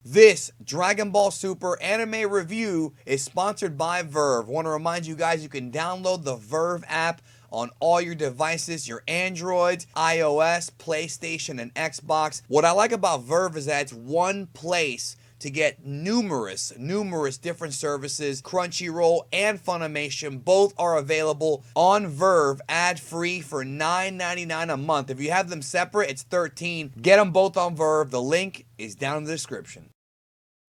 This Dragon Ball Super anime review is sponsored by Verve. Want to remind you guys you can download the Verve app on all your devices, your Androids, iOS, PlayStation, and Xbox. What I like about Verve is that it's one place to get numerous different services. Crunchyroll and Funimation both are available on Verve ad-free for $9.99 a month. If you have them separate, it's $13. Get them both on Verve. The link is down in the description.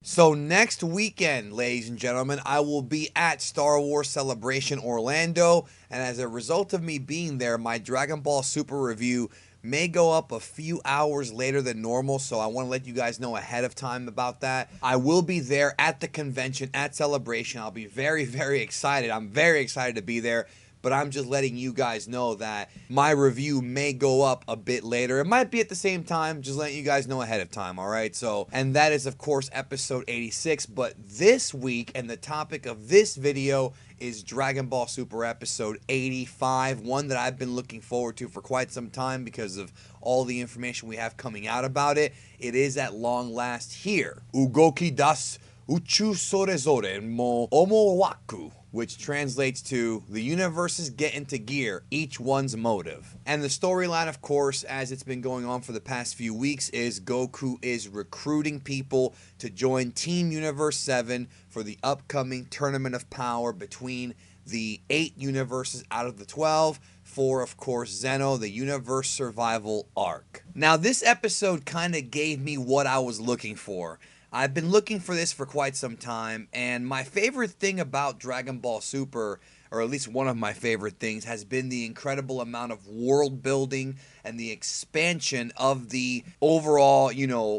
So next weekend, ladies and gentlemen, I will be at Star Wars Celebration Orlando, and as a result of me being there, my Dragon Ball Super review may go up a few hours later than normal, so I want to let you guys know ahead of time about that. I will be there at the convention, at Celebration. I'll be very excited. I'm very excited to be there. But I'm just letting you guys know that my review may go up a bit later. It might be at the same time, just letting you guys know ahead of time, all right? So, and that is, of course, episode 86. But this week, and the topic of this video is Dragon Ball Super episode 85, one that I've been looking forward to for quite some time because of all the information we have coming out about it. It is at long last here. Ugoki das Uchu Sorezore mo Omowaku, which translates to the universes get into gear, each one's motive. And the storyline, of course, as it's been going on for the past few weeks, is Goku is recruiting people to join Team Universe 7 for the upcoming Tournament of Power between the 8 universes out of the 12 for, of course, Zeno, the Universe Survival Arc. Now, this episode kind of gave me what I was looking for. I've been looking for this for quite some time, and my favorite thing about Dragon Ball Super, or at least one of my favorite things, has been the incredible amount of world building and the expansion of the overall,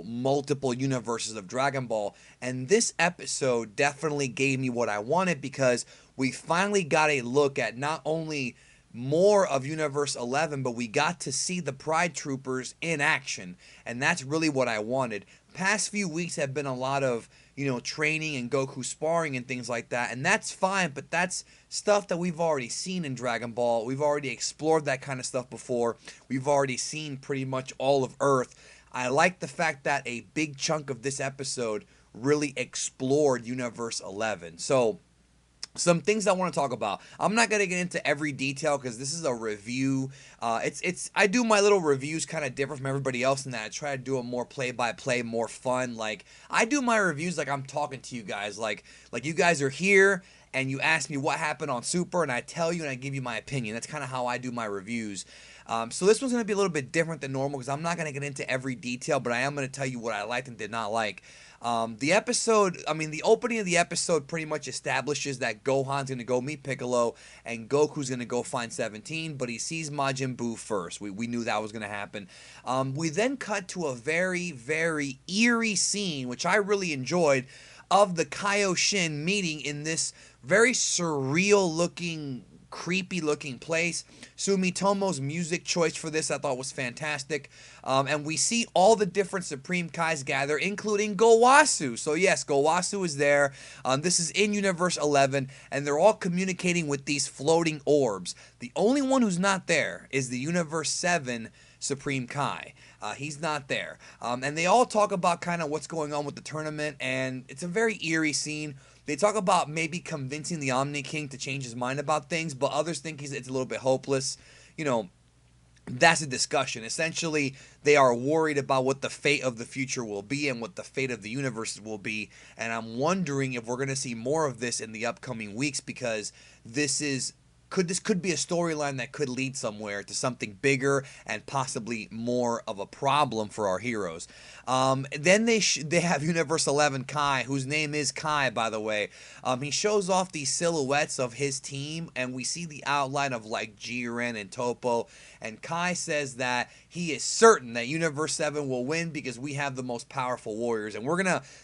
multiple universes of Dragon Ball. And this episode definitely gave me what I wanted because we finally got a look at not only more of Universe 11, but we got to see the Pride Troopers in action, and that's really what I wanted. Past few weeks have been a lot of, training and Goku sparring and things like that, and that's fine, but that's stuff that we've already seen in Dragon Ball. We've already explored that kind of stuff before. We've already seen pretty much all of Earth. I like the fact that a big chunk of this episode really explored Universe 11. So, some things I want to talk about. I'm not going to get into every detail because this is a review. I do my little reviews kind of different from everybody else in that I try to do a more play-by-play, more fun. Like, I do my reviews like I'm talking to you guys. Like you guys are here and you ask me what happened on Super and I tell you and I give you my opinion. That's kind of how I do my reviews. So this one's going to be a little bit different than normal because I'm not going to get into every detail, but I am going to tell you what I liked and did not like. The opening of the episode pretty much establishes that Gohan's going to go meet Piccolo and Goku's going to go find 17, but he sees Majin Buu first. We knew that was going to happen. We then cut to a very eerie scene, which I really enjoyed, of the Kaioshin meeting in this very surreal looking, creepy looking place. Sumitomo's music choice for this I thought was fantastic. And we see all the different Supreme Kais gather, including Gowasu. So yes, Gowasu is there. This is in Universe 11, and they're all communicating with these floating orbs. The only one who's not there is the Universe 7 Supreme Kai. He's not there. And they all talk about kind of what's going on with the tournament, and it's a very eerie scene. They talk about maybe convincing the Omni King to change his mind about things, but others think it's a little bit hopeless. That's a discussion. Essentially, they are worried about what the fate of the future will be and what the fate of the universe will be. And I'm wondering if we're going to see more of this in the upcoming weeks because this could be a storyline that could lead somewhere to something bigger and possibly more of a problem for our heroes. Then they have Universe 11 Kai, whose name is Kai, by the way. He shows off these silhouettes of his team, and we see the outline of like Jiren and Toppo. And Kai says that he is certain that Universe 7 will win because we have the most powerful warriors. And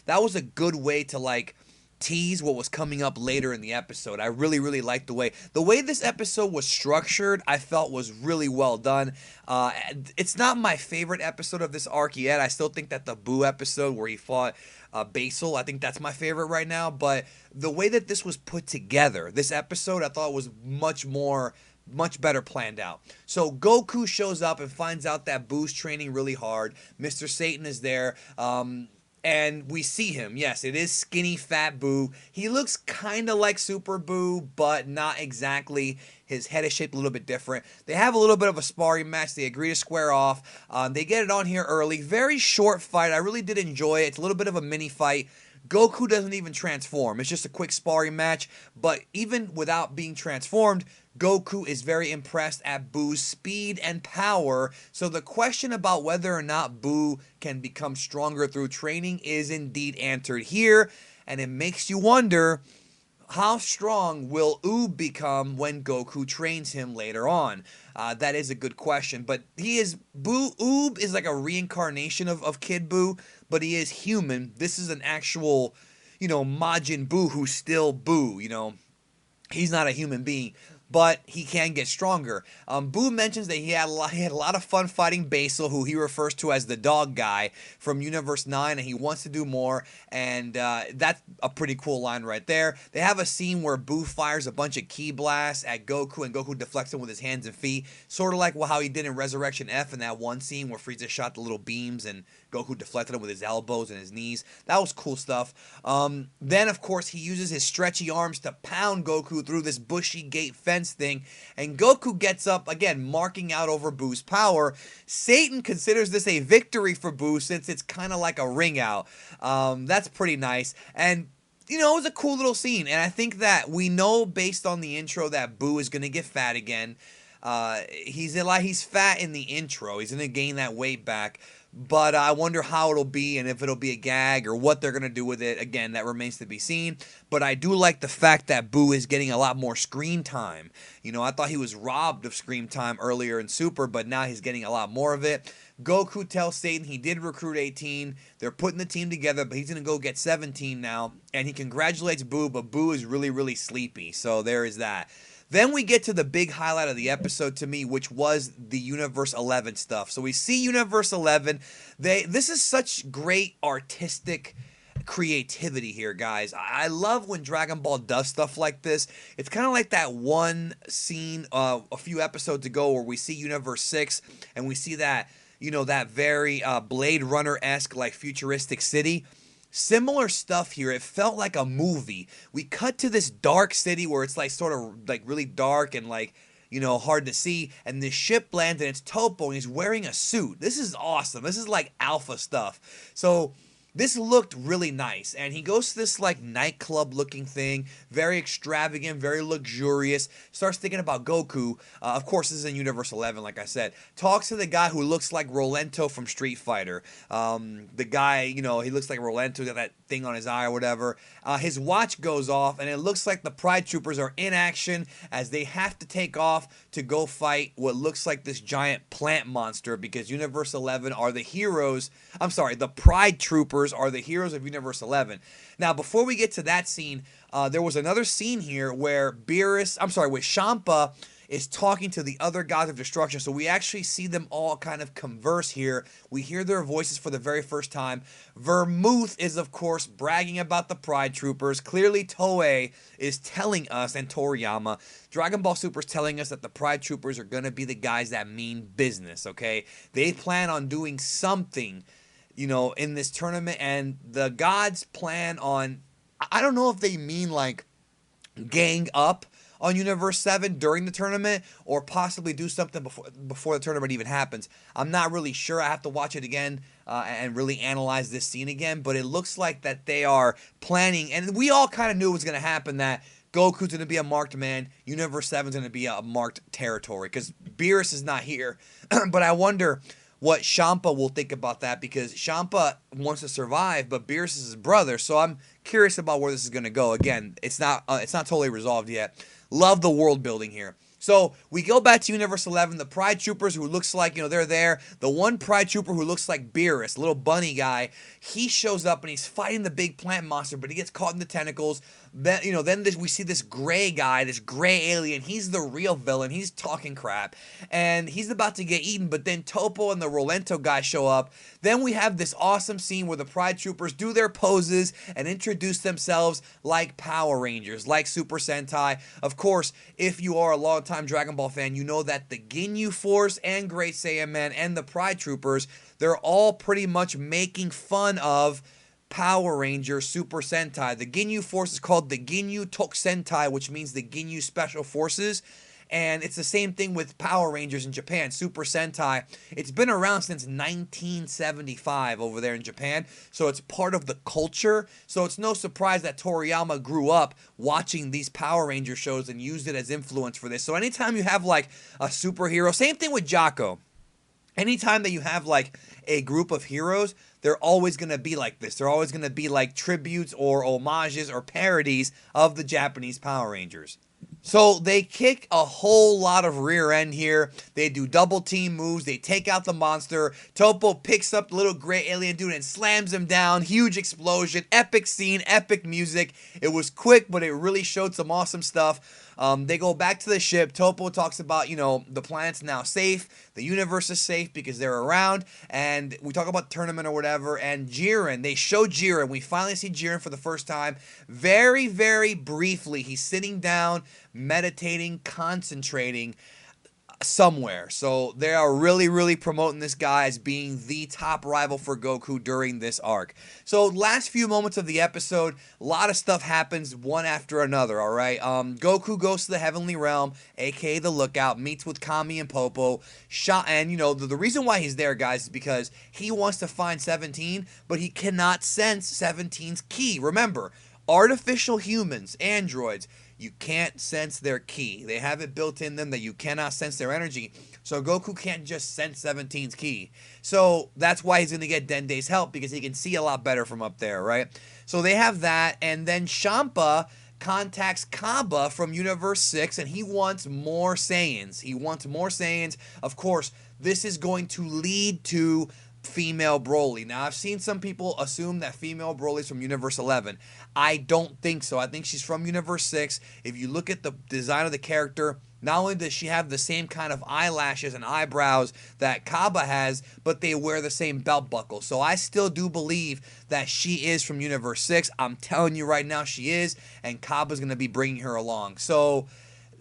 that was a good way to tease what was coming up later in the episode. I really liked the way this episode was structured. I felt was really well done. It's not my favorite episode of this arc yet. I still think that the Boo episode where he fought Basil, I think that's my favorite right now. But the way that this was put together, this episode, I thought was much better planned out. So Goku shows up and finds out that Boo's training really hard. Mr. Satan is there. And we see him. Yes, it is skinny fat Boo. He looks kind of like Super Boo, but not exactly. His head is shaped a little bit different. They have a little bit of a sparring match. They agree to square off. They get it on here early. Very short fight. I really did enjoy it. It's a little bit of a mini fight. Goku doesn't even transform. It's just a quick sparring match. But even without being transformed, Goku is very impressed at Boo's speed and power. So the question about whether or not Boo can become stronger through training is indeed answered here. And it makes you wonder, how strong will Oob become when Goku trains him later on? That is a good question. But Oob is like a reincarnation of Kid Boo, but he is human. This is an actual, Majin Buu who's still Boo, He's not a human being, but he can get stronger. Boo mentions that he had a lot of fun fighting Basil, who he refers to as the dog guy from Universe 9, and he wants to do more, and that's a pretty cool line right there. They have a scene where Boo fires a bunch of ki blasts at Goku, and Goku deflects them with his hands and feet, sort of like how he did in Resurrection F in that one scene where Frieza shot the little beams, and Goku deflected them with his elbows and his knees. That was cool stuff. Then, of course, he uses his stretchy arms to pound Goku through this bushy gate fence thing, and Goku gets up, again, marking out over Boo's power. Satan considers this a victory for Boo since it's kind of like a ring out. That's pretty nice. And it was a cool little scene, and I think that we know based on the intro that Boo is going to get fat again. He's fat in the intro. He's going to gain that weight back. But I wonder how it'll be and if it'll be a gag or what they're going to do with it. Again, that remains to be seen. But I do like the fact that Boo is getting a lot more screen time. I thought he was robbed of screen time earlier in Super, but now he's getting a lot more of it. Goku tells Satan he did recruit 18. They're putting the team together, but he's going to go get 17 now. And he congratulates Boo, but Boo is really, really sleepy. So there is that. Then we get to the big highlight of the episode to me, which was the Universe 11 stuff. So we see Universe 11. This is such great artistic creativity here, guys. I love when Dragon Ball does stuff like this. It's kind of like that one scene a few episodes ago where we see Universe 6 and we see that, that very Blade Runner-esque, like, futuristic city. Similar stuff here. It felt like a movie. We cut to this dark city where it's like sort of like really dark and like, hard to see. And this ship lands and it's Toppo and he's wearing a suit. This is awesome. This is like alpha stuff. So this looked really nice, and he goes to this like nightclub looking thing, very extravagant, very luxurious, starts thinking about Goku. Of course, this is in Universe 11, like I said. Talks to the guy who looks like Rolento from Street Fighter. The guy, he looks like Rolento, got that thing on his eye or whatever. His watch goes off, and it looks like the Pride Troopers are in action as they have to take off to go fight what looks like this giant plant monster, because Universe 11 are the heroes. I'm sorry, the Pride Troopers are the heroes of Universe 11. Now, before we get to that scene, there was another scene here where Champa is talking to the other gods of destruction. So we actually see them all kind of converse here. We hear their voices for the very first time. Vermouth is, of course, bragging about the Pride Troopers. Clearly, Toei is telling us, and Toriyama, Dragon Ball Super is telling us that the Pride Troopers are going to be the guys that mean business, okay? They plan on doing something, in this tournament, and the gods plan on, I don't know if they mean like gang up on Universe 7 during the tournament or possibly do something before the tournament even happens. I'm not really sure. I have to watch it again and really analyze this scene again, but it looks like that they are planning, and we all kind of knew it was going to happen, that Goku's going to be a marked man, Universe 7's going to be a marked territory, because Beerus is not here. But I wonder what Champa will think about that, because Champa wants to survive, but Beerus is his brother, so I'm curious about where this is going to go. Again, it's not totally resolved yet. Love the world building here. So we go back to Universe 11. The Pride Troopers, who looks like, they're there. The one Pride Trooper who looks like Beerus, little bunny guy, he shows up and he's fighting the big plant monster, but he gets caught in the tentacles. Then, we see this gray guy, this gray alien. He's the real villain. He's talking crap, and he's about to get eaten. But then Toppo and the Rolento guy show up. Then we have this awesome scene where the Pride Troopers do their poses and introduce themselves like Power Rangers, like Super Sentai. Of course, if you are a longtime Dragon Ball fan, you know that the Ginyu Force and Great Saiyan Man and the Pride Troopers, they're all pretty much making fun of Power Ranger Super Sentai. The Ginyu Force is called the Ginyu Tokusentai, which means the Ginyu Special Forces. And it's the same thing with Power Rangers in Japan, Super Sentai. It's been around since 1975 over there in Japan, so it's part of the culture. So it's no surprise that Toriyama grew up watching these Power Ranger shows and used it as influence for this. So anytime you have like a superhero, same thing with Jocko. Anytime that you have like a group of heroes, they're always going to be like this. They're always going to be like tributes or homages or parodies of the Japanese Power Rangers. So they kick a whole lot of rear end here. They do double team moves. They take out the monster. Topo picks up the little gray alien dude and slams him down. Huge explosion. Epic scene. Epic music. It was quick, but it really showed some awesome stuff. They go back to the ship. Topo talks about, the planet's now safe. The universe is safe because they're around. And we talk about the tournament or whatever. And Jiren, they show Jiren. We finally see Jiren for the first time. Very, very briefly. He's sitting down, meditating, concentrating somewhere. So they are really, really promoting this guy as being the top rival for Goku during this arc. So last few moments of the episode, a lot of stuff happens one after another, all right? Goku goes to the Heavenly Realm, aka the Lookout, meets with Kami and Popo. And, the reason why he's there, guys, is because he wants to find 17, but he cannot sense 17's ki. Remember, artificial humans, androids, you can't sense their ki. They have it built in them that you cannot sense their energy. So Goku can't just sense 17's ki. So that's why he's going to get Dende's help, because he can see a lot better from up there, right? So they have that, and then Champa contacts Kaba from Universe 6, and he wants more Saiyans. He wants more Saiyans. Of course, this is going to lead to female Broly. Now, I've seen some people assume that female Broly's from Universe 11. I don't think so. I think she's from Universe 6. If you look at the design of the character, not only does she have the same kind of eyelashes and eyebrows that Kaba has, but they wear the same belt buckle. So I still do believe that she is from Universe 6. I'm telling you right now she is, and Kaba's going to be bringing her along. So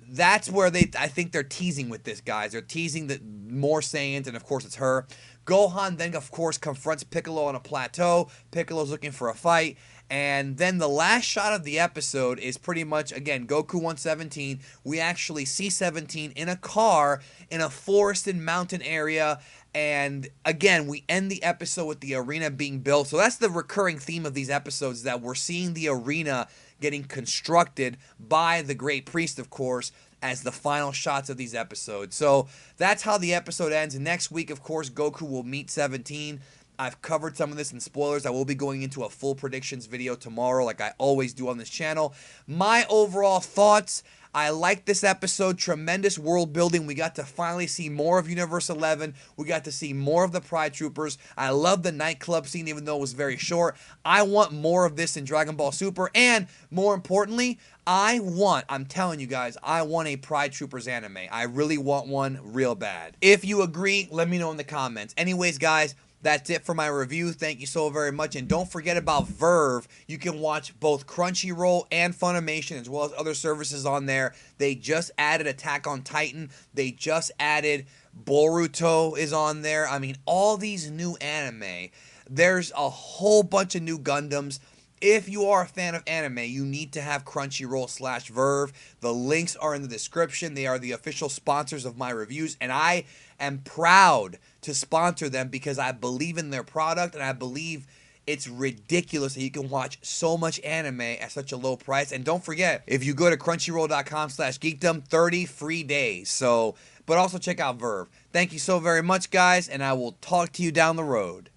that's where I think they're teasing with this, guys. They're teasing the more Saiyans, and of course it's her. Gohan then, of course, confronts Piccolo on a plateau. Piccolo's looking for a fight. And then the last shot of the episode is pretty much, again, Goku wants 17. We actually see 17 in a car in a forested mountain area. And again, we end the episode with the arena being built. So that's the recurring theme of these episodes, that we're seeing the arena getting constructed by the Great Priest, of course, as the final shots of these episodes. So that's how the episode ends. Next week, of course, Goku will meet 17. I've covered some of this in spoilers. I will be going into a full predictions video tomorrow, like I always do on this channel. My overall thoughts: I like this episode. Tremendous world building. We got to finally see more of Universe 11. We got to see more of the Pride Troopers. I love the nightclub scene, even though it was very short. I want more of this in Dragon Ball Super. And more importantly, I'm telling you guys, I want a Pride Troopers anime. I really want one real bad. If you agree, let me know in the comments. Anyways, guys, that's it for my review. Thank you so very much. And don't forget about Verve. You can watch both Crunchyroll and Funimation, as well as other services on there. They just added Attack on Titan. They just added Boruto is on there. I mean, all these new anime. There's a whole bunch of new Gundams. If you are a fan of anime, you need to have Crunchyroll/Verve. The links are in the description. They are the official sponsors of my reviews, and I am proud to sponsor them because I believe in their product, and I believe it's ridiculous that you can watch so much anime at such a low price. And don't forget, if you go to crunchyroll.com/geekdom, 30 free days. So, but also check out Verve. Thank you so very much, guys, and I will talk to you down the road.